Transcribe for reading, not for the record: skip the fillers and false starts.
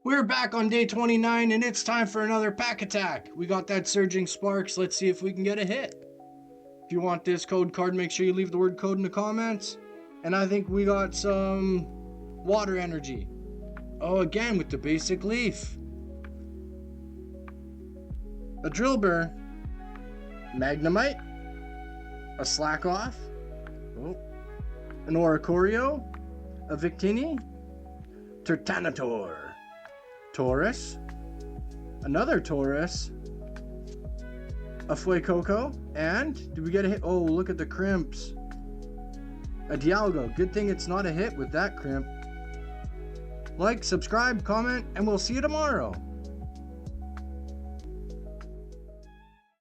We're back on day 29 and it's time for another pack attack. We got that Surging Sparks. Let's see if we can get a hit. If you want this code card, make sure you leave the word code in the comments. And I think we got some water energy. Oh, again with the basic leaf. A Drillbur. Magnemite. A Slack Off. Oh. An Oricorio. A Victini. Turtanator. Taurus, another Taurus, a Fuecoco, and did we get a hit? Oh, look at the Crimps. A Dialga. Good thing it's not a hit with that Crimp. Like, subscribe, comment, and we'll see you tomorrow.